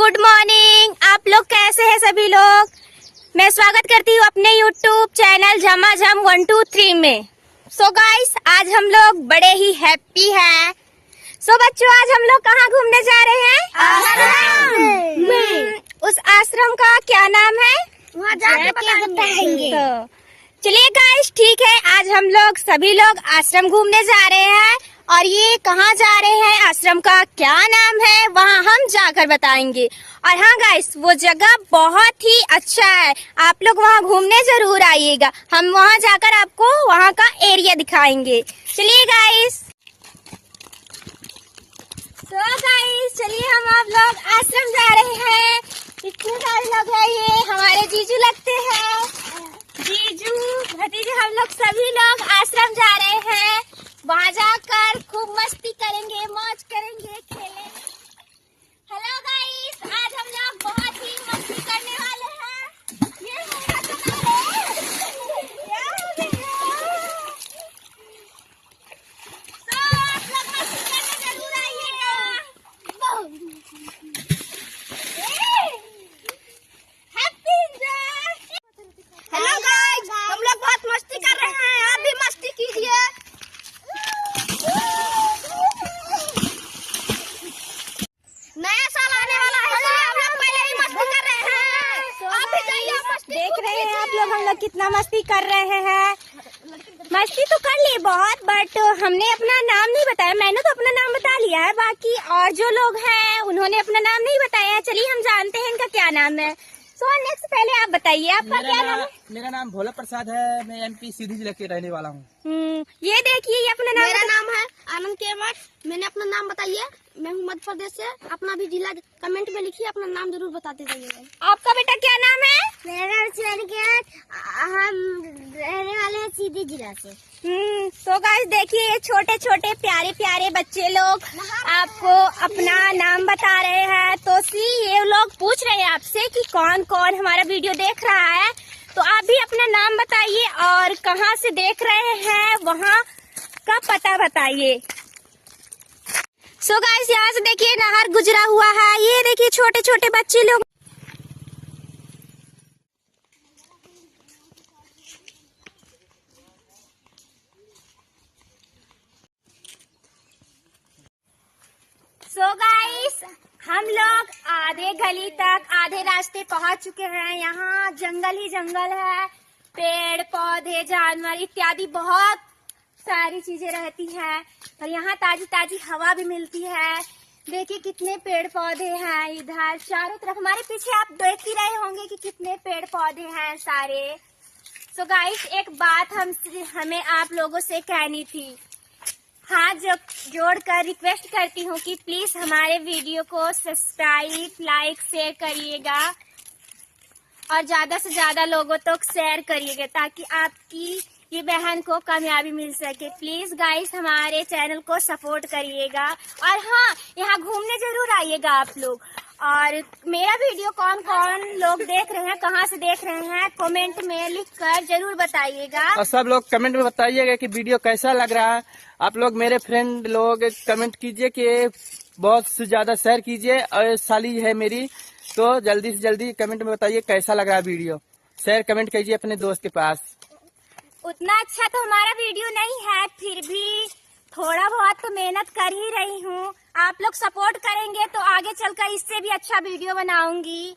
Good morning. आप लोग कैसे हैं सभी लोग। मैं स्वागत करती हूँ अपने यूट्यूब चैनल झमाझम 123 में। सो गाइस, आज हम लोग बड़े ही हैप्पी हैं। सो बच्चों, आज हम लोग कहाँ घूमने जा रहे हैं? आश्रम। उस आश्रम का क्या नाम है? वहाँ जाके बताएंगे। तो चलिए गाइस, ठीक है, आज हम लोग सभी लोग आश्रम घूमने जा रहे हैं और ये कहाँ जा रहे हैं, आश्रम का क्या नाम है, वहाँ हम जाकर बताएंगे। और हाँ गाइस, वो जगह बहुत ही अच्छा है, आप लोग वहाँ घूमने जरूर आइएगा। हम वहाँ जाकर आपको वहाँ का एरिया दिखाएंगे। चलिए गाइस। तो गाइस, चलिए हम आप लोग आश्रम जा रहे हैं। इतने सारे लोग हैं, ये हमारे जीजू लगते हैं, जीजू भतीजे, हम लोग सभी लोग आश्रम जा रहे हैं। वहाँ जाकर खूब मस्ती करेंगे, मौज करेंगे, खेलेंगे। हेलो गाइस, आज हम लोग बहुत ही मस्ती करने वाले हैं। ये मेरा कमरा है। क्या हो गया? तो आप लोग मस्ती करने जरूर आइएगा। Happy enjoy. हेलो गाइस, हम लोग बहुत मस्ती कर रहे हैं, आप भी मस्ती कीजिए। नया साल आने वाला है, इसलिए हम लोग पहले ही मस्ती कर रहे हैं। आप भी जाइए मस्ती। देख रहे हैं आप लोग हम लोग कितना मस्ती कर रहे हैं। मस्ती तो कर लिए बहुत, बट हमने अपना नाम नहीं बताया। मैंने तो अपना नाम बता लिया है, बाकी और जो लोग हैं उन्होंने अपना नाम नहीं बताया है। चलिए हम जानते हैं इनका क्या नाम है। सो नेक्स्ट, पहले आप बताइए आपका क्या नाम है? मेरा नाम भोला प्रसाद है। मैं एमपी सीधी जिले के रहने वाला हूँ। ये देखिए, ये अपना नाम। मेरा नाम है आनंद केवट। मैंने अपना नाम बताइए। मैं हूँ मध्य प्रदेश से। अपना भी जिला कमेंट में लिखिए, अपना नाम जरूर बताते जाइएगा। आपका बेटा क्या नाम है? मेरा नाम सुरेंद्र केवट। हम रहने वाले हैं सीधी जिला से। तो गाइस देखिए, ये छोटे छोटे प्यारे प्यारे बच्चे लोग आपको अपना नाम बता रहे हैं। तो ये लोग पूछ रहे हैं आपसे कि कौन कौन हमारा वीडियो देख रहा है, तो आप भी अपना नाम बताइए और कहाँ से देख रहे हैं वहाँ का पता बताइए। सो गाइस, यहाँ से देखिए नहर गुजरा हुआ है। ये देखिए छोटे छोटे बच्चे लोग। सो गाइस, हम लोग आधे गली तक, आधे रास्ते पहुंच चुके हैं। यहाँ जंगल ही जंगल है, पेड़ पौधे जानवर इत्यादि बहुत सारी चीजें रहती हैं और यहाँ ताजी ताजी हवा भी मिलती है। देखिए कितने पेड़ पौधे हैं इधर चारों तरफ। हमारे पीछे आप देख ही रहे होंगे कि कितने पेड़ पौधे हैं सारे। सो गाइस, एक बात हमें आप लोगों से कहनी थी। हाथ जोड़कर रिक्वेस्ट करती हूँ कि प्लीज हमारे वीडियो को सब्सक्राइब, लाइक, शेयर करिएगा और ज्यादा से ज्यादा लोगों तक शेयर करिएगा ताकि आपकी ये बहन को कामयाबी मिल सके। प्लीज गाइस, हमारे चैनल को सपोर्ट करिएगा और हाँ, यहाँ घूमने जरूर आइएगा आप लोग। और मेरा वीडियो कौन कौन लोग देख रहे हैं, कहाँ से देख रहे हैं, कमेंट में लिखकर जरूर बताइएगा। और सब लोग कमेंट में बताइएगा कि वीडियो कैसा लग रहा है। आप लोग मेरे फ्रेंड लोग कमेंट कीजिए कि बहुत से ज्यादा शेयर कीजिए। और साली है मेरी, तो जल्दी से जल्दी कमेंट में बताइए कैसा लग रहा है वीडियो। शेयर कमेंट कीजिए अपने दोस्त के पास। उतना अच्छा तो हमारा वीडियो नहीं है, फिर भी थोड़ा बहुत तो मेहनत कर ही रही हूँ। आप लोग सपोर्ट करेंगे तो आगे चलकर इससे भी अच्छा वीडियो बनाऊंगी।